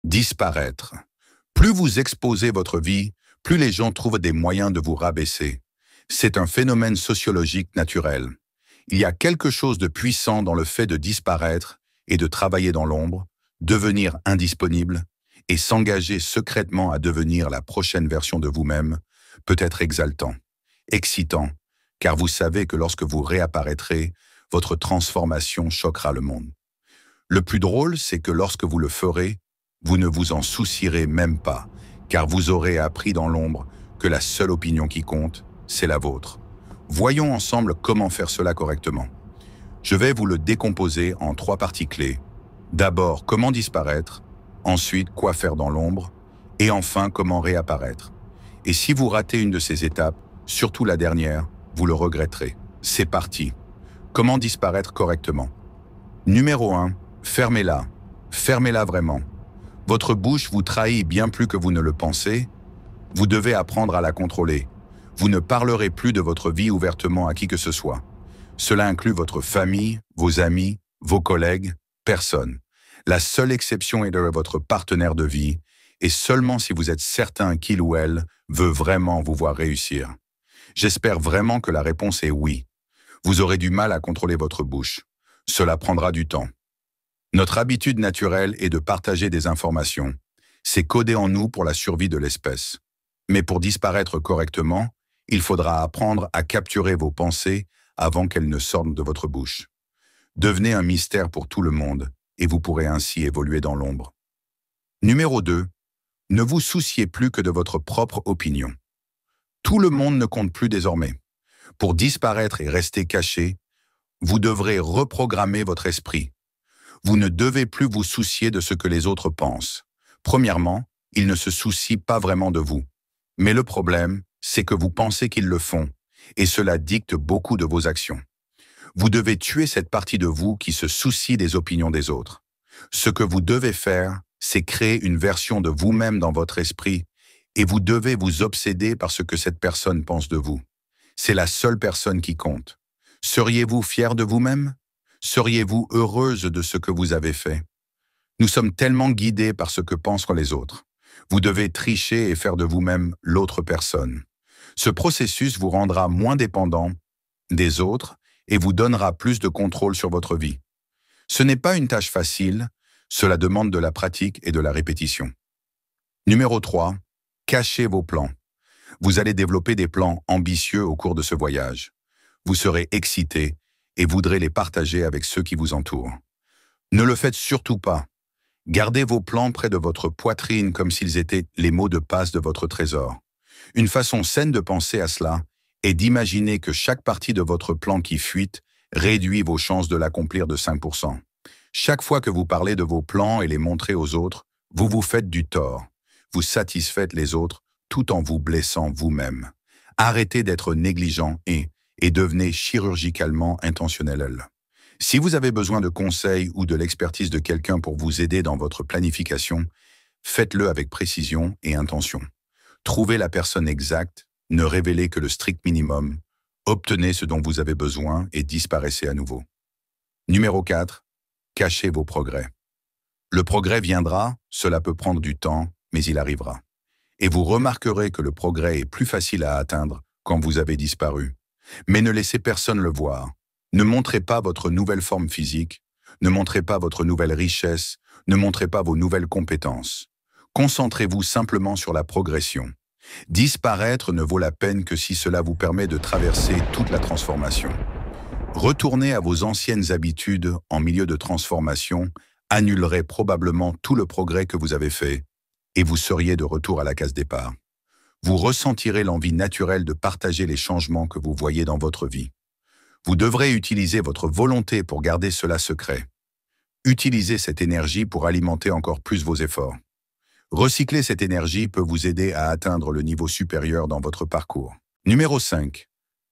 Disparaître. Plus vous exposez votre vie, plus les gens trouvent des moyens de vous rabaisser. C'est un phénomène sociologique naturel. Il y a quelque chose de puissant dans le fait de disparaître et de travailler dans l'ombre, devenir indisponible et s'engager secrètement à devenir la prochaine version de vous-même, peut être exaltant, excitant, car vous savez que lorsque vous réapparaîtrez, votre transformation choquera le monde. Le plus drôle, c'est que lorsque vous le ferez, vous ne vous en soucierez même pas, car vous aurez appris dans l'ombre que la seule opinion qui compte, c'est la vôtre. Voyons ensemble comment faire cela correctement. Je vais vous le décomposer en 3 parties clés. D'abord, comment disparaître, ensuite, quoi faire dans l'ombre, et enfin, comment réapparaître. Et si vous ratez une de ces étapes, surtout la dernière, vous le regretterez. C'est parti. Comment disparaître correctement? Numéro 1, fermez-la. Fermez-la vraiment. Votre bouche vous trahit bien plus que vous ne le pensez. Vous devez apprendre à la contrôler. Vous ne parlerez plus de votre vie ouvertement à qui que ce soit. Cela inclut votre famille, vos amis, vos collègues, personne. La seule exception est de votre partenaire de vie, et seulement si vous êtes certain qu'il ou elle veut vraiment vous voir réussir. J'espère vraiment que la réponse est oui. Vous aurez du mal à contrôler votre bouche. Cela prendra du temps. Notre habitude naturelle est de partager des informations. C'est codé en nous pour la survie de l'espèce. Mais pour disparaître correctement, il faudra apprendre à capturer vos pensées avant qu'elles ne sortent de votre bouche. Devenez un mystère pour tout le monde, et vous pourrez ainsi évoluer dans l'ombre. Numéro 2. Ne vous souciez plus que de votre propre opinion. Tout le monde ne compte plus désormais. Pour disparaître et rester caché, vous devrez reprogrammer votre esprit. Vous ne devez plus vous soucier de ce que les autres pensent. Premièrement, ils ne se soucient pas vraiment de vous. Mais le problème, c'est que vous pensez qu'ils le font, et cela dicte beaucoup de vos actions. Vous devez tuer cette partie de vous qui se soucie des opinions des autres. Ce que vous devez faire, c'est créer une version de vous-même dans votre esprit, et vous devez vous obséder par ce que cette personne pense de vous. C'est la seule personne qui compte. Seriez-vous fier de vous-même? Seriez-vous heureuse de ce que vous avez fait? Nous sommes tellement guidés par ce que pensent les autres. Vous devez tricher et faire de vous-même l'autre personne. Ce processus vous rendra moins dépendant des autres et vous donnera plus de contrôle sur votre vie. Ce n'est pas une tâche facile, cela demande de la pratique et de la répétition. Numéro 3. Cachez vos plans. Vous allez développer des plans ambitieux au cours de ce voyage. Vous serez excité et voudrez les partager avec ceux qui vous entourent. Ne le faites surtout pas. Gardez vos plans près de votre poitrine comme s'ils étaient les mots de passe de votre trésor. Une façon saine de penser à cela est d'imaginer que chaque partie de votre plan qui fuite réduit vos chances de l'accomplir de 5%. Chaque fois que vous parlez de vos plans et les montrez aux autres, vous vous faites du tort. Vous satisfaites les autres tout en vous blessant vous-même. Arrêtez d'être négligent et devenez chirurgicalement intentionnel. Si vous avez besoin de conseils ou de l'expertise de quelqu'un pour vous aider dans votre planification, faites-le avec précision et intention. Trouvez la personne exacte, ne révélez que le strict minimum, obtenez ce dont vous avez besoin et disparaissez à nouveau. Numéro 4. Cachez vos progrès. Le progrès viendra, cela peut prendre du temps, mais il arrivera. Et vous remarquerez que le progrès est plus facile à atteindre quand vous avez disparu. Mais ne laissez personne le voir. Ne montrez pas votre nouvelle forme physique, ne montrez pas votre nouvelle richesse, ne montrez pas vos nouvelles compétences. Concentrez-vous simplement sur la progression. Disparaître ne vaut la peine que si cela vous permet de traverser toute la transformation. Retourner à vos anciennes habitudes en milieu de transformation annulerait probablement tout le progrès que vous avez fait et vous seriez de retour à la case départ. Vous ressentirez l'envie naturelle de partager les changements que vous voyez dans votre vie. Vous devrez utiliser votre volonté pour garder cela secret. Utilisez cette énergie pour alimenter encore plus vos efforts. Recycler cette énergie peut vous aider à atteindre le niveau supérieur dans votre parcours. Numéro 5.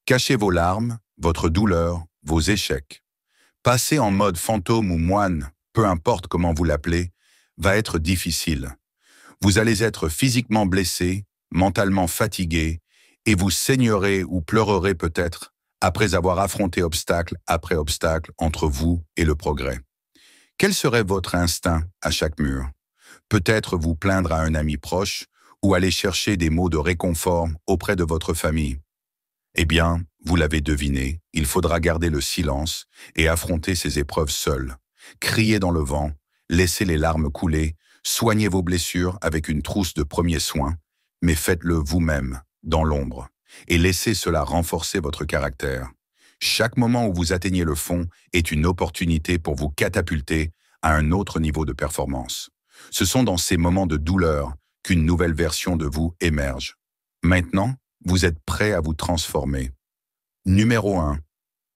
Cachez vos larmes, votre douleur, vos échecs. Passer en mode fantôme ou moine, peu importe comment vous l'appelez, va être difficile. Vous allez être physiquement blessé, mentalement fatigué, et vous saignerez ou pleurerez peut-être après avoir affronté obstacle après obstacle entre vous et le progrès. Quel serait votre instinct à chaque mur? Peut-être vous plaindre à un ami proche ou aller chercher des mots de réconfort auprès de votre famille. Eh bien, vous l'avez deviné, il faudra garder le silence et affronter ces épreuves seul. Criez dans le vent, laissez les larmes couler, soignez vos blessures avec une trousse de premiers soins, mais faites-le vous-même, dans l'ombre, et laissez cela renforcer votre caractère. Chaque moment où vous atteignez le fond est une opportunité pour vous catapulter à un autre niveau de performance. Ce sont dans ces moments de douleur qu'une nouvelle version de vous émerge. Maintenant, vous êtes prêt à vous transformer. Numéro 1.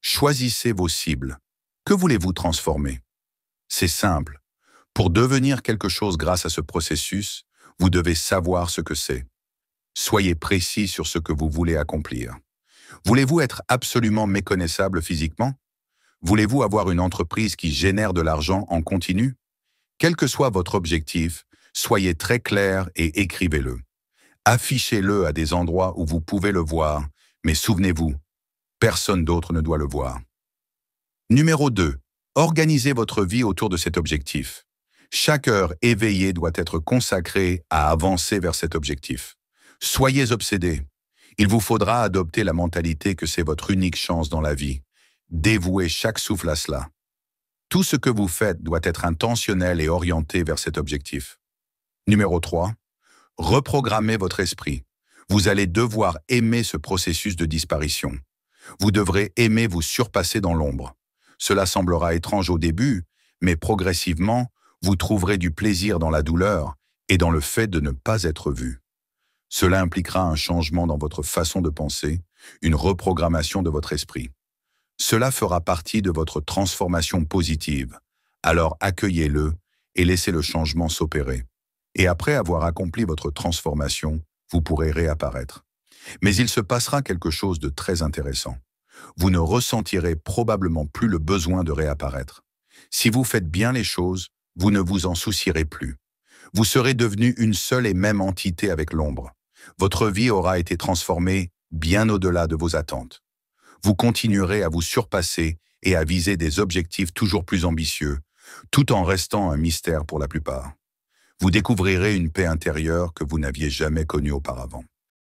Choisissez vos cibles. Que voulez-vous transformer? C'est simple. Pour devenir quelque chose grâce à ce processus, vous devez savoir ce que c'est. Soyez précis sur ce que vous voulez accomplir. Voulez-vous être absolument méconnaissable physiquement? Voulez-vous avoir une entreprise qui génère de l'argent en continu? Quel que soit votre objectif, soyez très clair et écrivez-le. Affichez-le à des endroits où vous pouvez le voir, mais souvenez-vous, personne d'autre ne doit le voir. Numéro 2. Organisez votre vie autour de cet objectif. Chaque heure éveillée doit être consacrée à avancer vers cet objectif. Soyez obsédés. Il vous faudra adopter la mentalité que c'est votre unique chance dans la vie. Dévouez chaque souffle à cela. Tout ce que vous faites doit être intentionnel et orienté vers cet objectif. Numéro 3. Reprogrammez votre esprit. Vous allez devoir aimer ce processus de disparition. Vous devrez aimer vous surpasser dans l'ombre. Cela semblera étrange au début, mais progressivement, vous trouverez du plaisir dans la douleur et dans le fait de ne pas être vu. Cela impliquera un changement dans votre façon de penser, une reprogrammation de votre esprit. Cela fera partie de votre transformation positive. Alors accueillez-le et laissez le changement s'opérer. Et après avoir accompli votre transformation, vous pourrez réapparaître. Mais il se passera quelque chose de très intéressant. Vous ne ressentirez probablement plus le besoin de réapparaître. Si vous faites bien les choses, vous ne vous en soucierez plus. Vous serez devenu une seule et même entité avec l'ombre. Votre vie aura été transformée bien au-delà de vos attentes. Vous continuerez à vous surpasser et à viser des objectifs toujours plus ambitieux, tout en restant un mystère pour la plupart. Vous découvrirez une paix intérieure que vous n'aviez jamais connue auparavant.